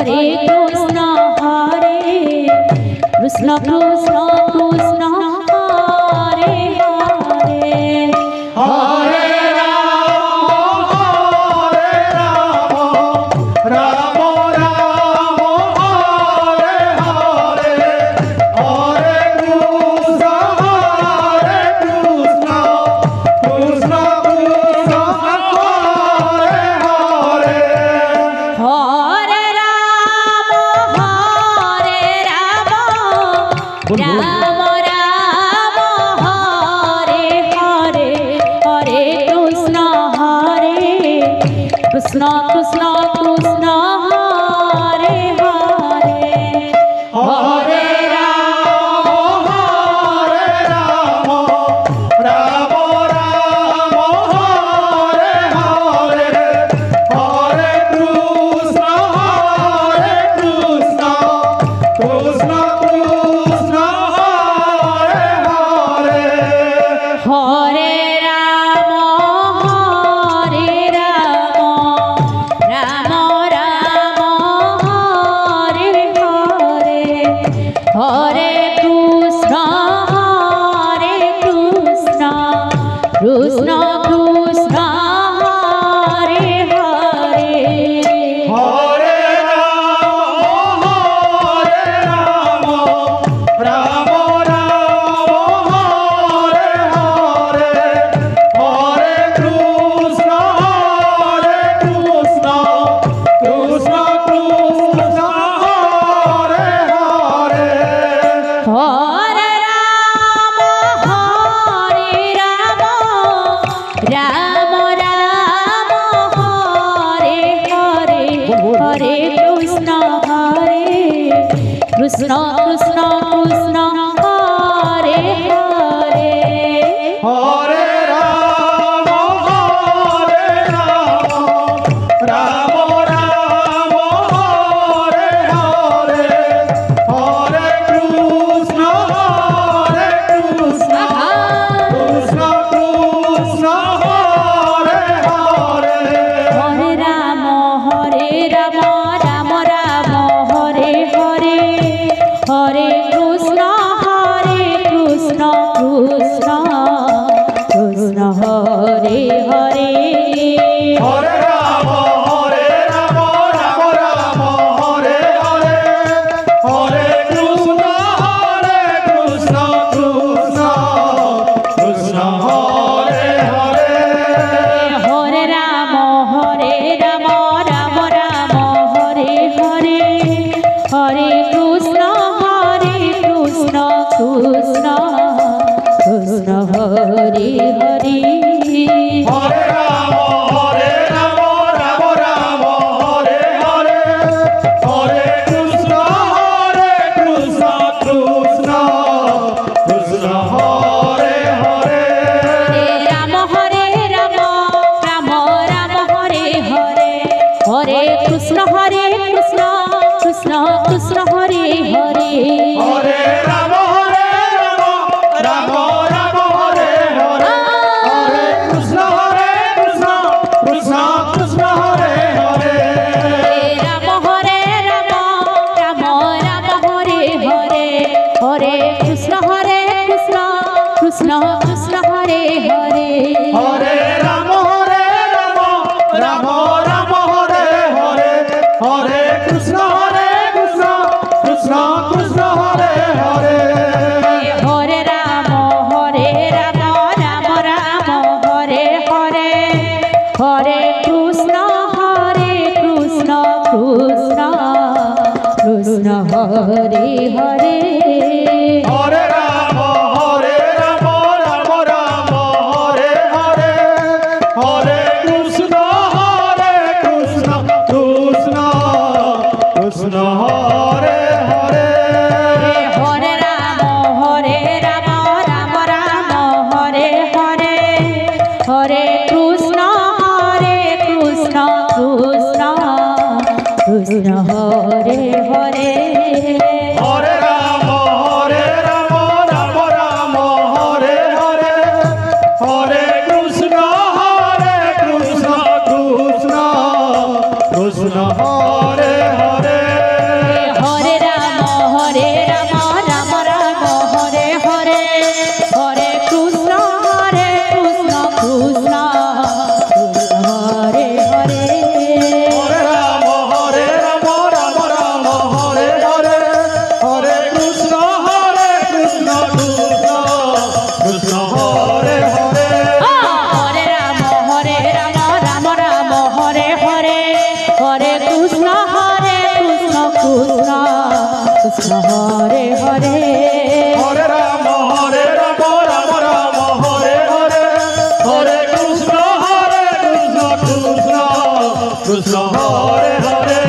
Hare Krishna Krishna Krishna Hare Hare Hare Krishna Krishna Krishna Hare Hare Hare Rama Rama Rama Hare Hare Hare Krishna Krishna Krishna Hare Hare Hare Rama Rama Rama Hare Hare Hare Krishna Krishna Krishna Hare Hare Hare Rama Rama Rama Hare Hare Hare Krishna Krishna Krishna Hare Hare Hare Rama Rama Rama Hare Hare Hare Krishna Krishna Krishna Hare Hare Hare Rama Rama Rama Hare Hare Hare Krishna Krishna Krishna Hare Hare Hare Rama Rama Rama Hare Hare Hare Krishna Krishna Krishna Hare Hare Hare Rama Rama Rama Hare Hare Hare Krishna Krishna Krishna Hare Hare Hare Rama Rama Rama Hare Hare Hare Krishna Krishna Krishna Hare Hare Hare Rama Rama Rama Hare Hare Hare Krishna Krishna Krishna Hare Hare Rama Rama Rama Hare Hare Hare Krishna Krishna Krishna Hare Hare Hare Rama Rama Rama Hare Hare Hare Krishna Krishna Krishna Hare Hare Rama Rama Rama Hare Hare Hare Krishna Krishna Krishna Hare Hare Hare Rama Rama Rama Hare Hare Hare Krishna Krishna Krishna Hare Hare Hare Rama Rama Rama Hare Hare Hare Krishna Krishna Krishna Hare Hare Hare Rama Rama Rama Hare Hare Hare Krishna Krishna Krishna Hare Hare Hare Rama Rama Rama Hare Hare Hare Krishna Krishna Krishna Hare Hare Hare Rama Rama Rama Hare Hare Hare Krishna Krishna Krishna Hare Hare Krishna Krishna Hare Hare Hare Ram Ram Ram Hare Hare Hare Krishna Krishna Krishna Hare Hare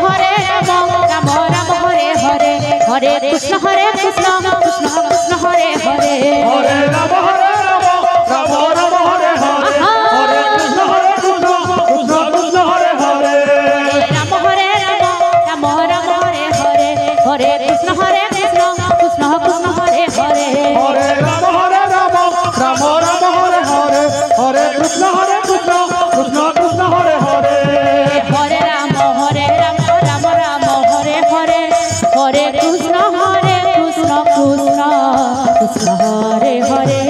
Hare Ram Ram Ram Hare Hare Hare Krishna Krishna Krishna Hare Hare Hare Ram Ram Ram Hare Hare Hare Krishna Krishna Krishna Hare Hare Ram Ram Ram Hare Hare Hare Krishna Krishna Krishna Hare Hare Hare Ram Ram Hare Hare Hare Krishna Krishna Krishna Hare Hare Hare Ram Ram Ram Hare Hare Hare Krishna Krishna Krishna Hare Hare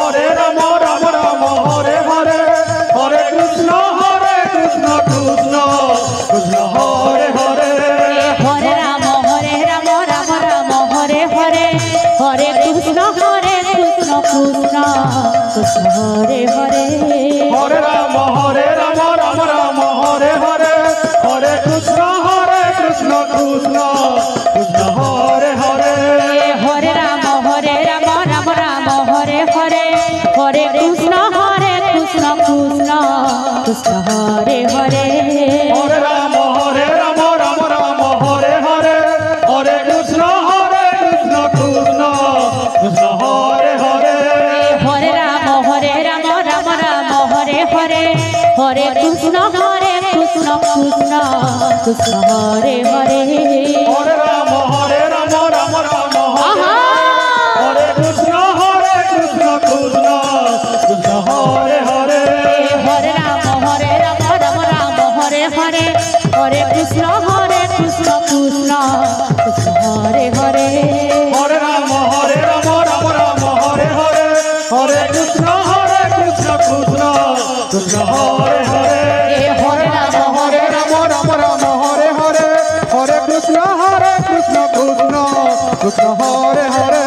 Hare Ram Ram Ram Hare Hare Hare Krishna Krishna Krishna Hare Hare Hare Ram Ram Ram Hare Hare Hare Krishna Krishna Krishna Hare Hare Hare Ram Ram Hare Hare Hare Krishna Krishna Krishna Hare Hare Hare Ram Ram Ram Hare Hare Hare Krishna Krishna Krishna Hare Hare Hare Ram Ram Hare Hare Hare Krishna Krishna Krishna Hare Hare Hare Ram Ram Ram Hare Hare Hare Krishna Krishna Krishna Hare Hare Hare Ram Ram আহা! হরে কৃষ্ণ কৃষ্ণ কৃষ্ণ হরে হরে হরে রাম রাম হরে হরে হরে কৃষ্ণ কৃষ্ণ কৃষ্ণ হরে হরে হরে রাম রাম হরে হরে হরে কৃষ্ণ কৃষ্ণ কৃষ্ণ হরে হরে হরে রাম রাম হরে হরে হরে কৃষ্ণ কৃষ্ণ কৃষ্ণ হরে হরে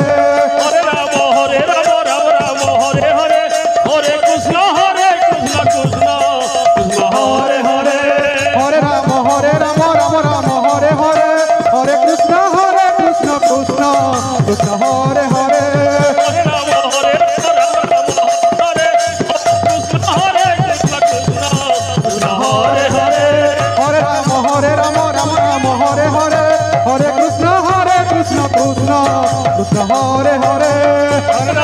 হরে রাম রাম হরে হরে হরে কৃষ্ণ কৃষ্ণ কৃষ্ণ হরে হরে হরে রাম রাম হরে হরে হরে কৃষ্ণ কৃষ্ণ কৃষ্ণ হরে হরে হরে রাম হরে হরে হরে রাম রাম হরে হরে হরে কৃষ্ণ কৃষ্ণ কৃষ্ণ হরে হরে হরে